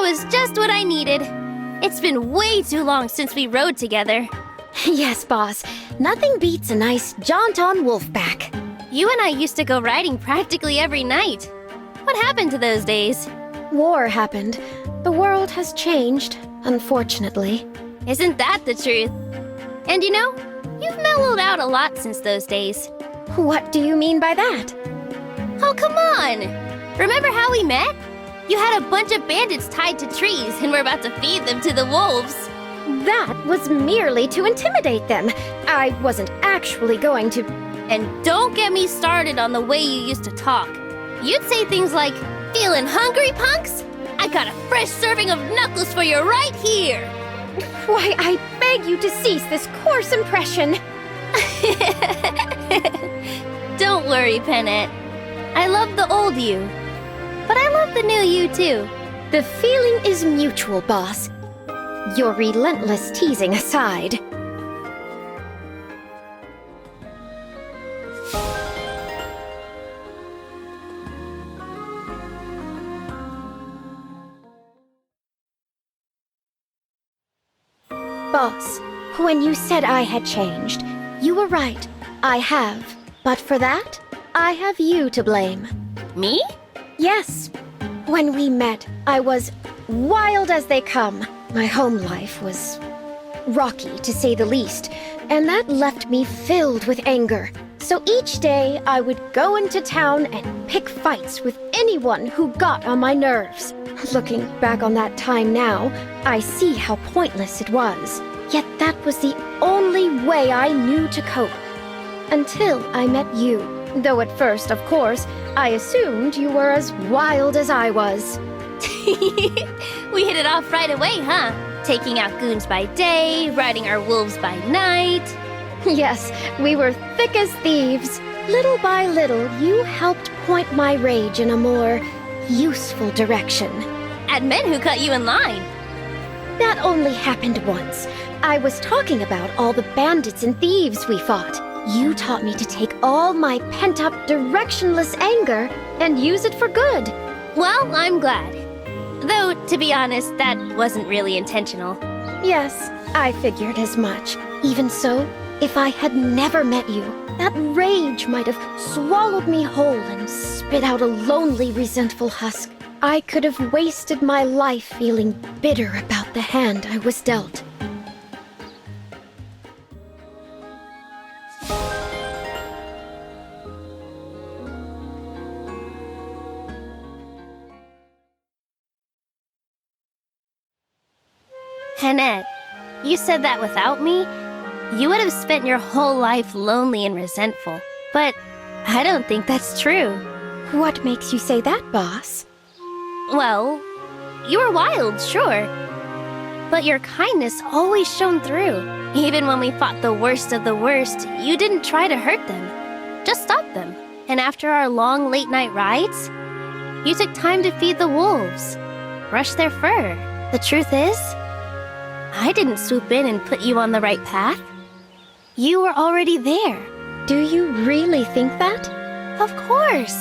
was just what I needed. It's been way too long since we rode together. Yes, boss. Nothing beats a nice jaunt on Wolfback. You and I used to go riding practically every night. What happened to those days? War happened. The world has changed, unfortunately. Isn't that the truth? And you know, you've mellowed out a lot since those days. What do you mean by that? Oh, come on! Remember how we met? You had a bunch of bandits tied to trees and were about to feed them to the wolves. That was merely to intimidate them. I wasn't actually going to... And don't get me started on the way you used to talk. You'd say things like, "Feeling hungry, punks? I got a fresh serving of knuckles for you right here." Why, I beg you to cease this coarse impression. Don't worry, Panette. I love the old you. But I love the new you, too. The feeling is mutual, boss. Your relentless teasing aside. Boss, when you said I had changed, you were right. I have. But for that, I have you to blame. Me? Yes. When we met, I was wild as they come. My home life was rocky, to say the least, and that left me filled with anger. So each day, I would go into town and pick fights with anyone who got on my nerves. Looking back on that time now, I see how pointless it was. Yet that was the only way I knew to cope. Until I met you. Though at first, of course, I assumed you were as wild as I was. We hit it off right away, huh? Taking out goons by day, riding our wolves by night. Yes, we were thick as thieves. Little by little, you helped point my rage in a more useful direction. And men who cut you in line. That only happened once. I was talking about all the bandits and thieves we fought. You taught me to take all my pent-up, directionless anger and use it for good. Well, I'm glad. Though, to be honest, that wasn't really intentional. Yes, I figured as much. Even so, if I had never met you, that rage might have swallowed me whole and spit out a lonely, resentful husk. I could have wasted my life feeling bitter about the hand I was dealt. Panette, you said that without me, you would have spent your whole life lonely and resentful. But I don't think that's true. What makes you say that, boss? Well, you were wild, sure. But your kindness always shone through. Even when we fought the worst of the worst, you didn't try to hurt them. Just stop them. And after our long late-night rides, you took time to feed the wolves, brush their fur. The truth is, I didn't swoop in and put you on the right path. You were already there. Do you really think that? Of course.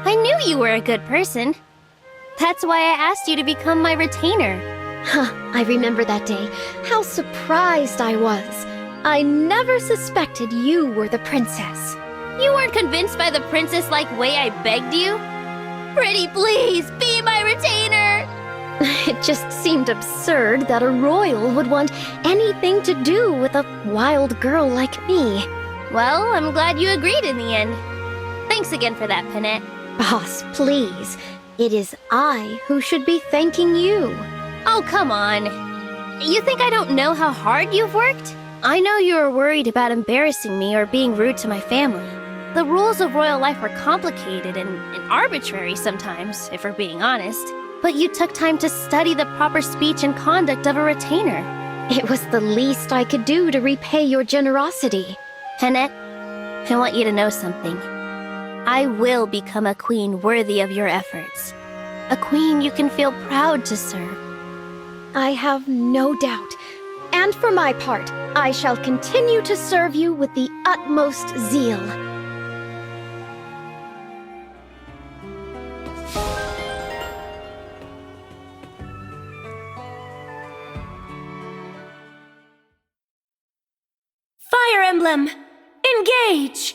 I knew you were a good person. That's why I asked you to become my retainer. Huh, I remember that day. How surprised I was. I never suspected you were the princess. You weren't convinced by the princess-like way I begged you? Pretty please, be my retainer! It just seemed absurd that a royal would want anything to do with a wild girl like me. Well, I'm glad you agreed in the end. Thanks again for that, Panette. Boss, please. It is I who should be thanking you. Oh, come on. You think I don't know how hard you've worked? I know you were worried about embarrassing me or being rude to my family. The rules of royal life are complicated and arbitrary sometimes, if we're being honest. But you took time to study the proper speech and conduct of a retainer. It was the least I could do to repay your generosity. Panette, I want you to know something. I will become a queen worthy of your efforts. A queen you can feel proud to serve. I have no doubt. And for my part, I shall continue to serve you with the utmost zeal. Emblem Engage!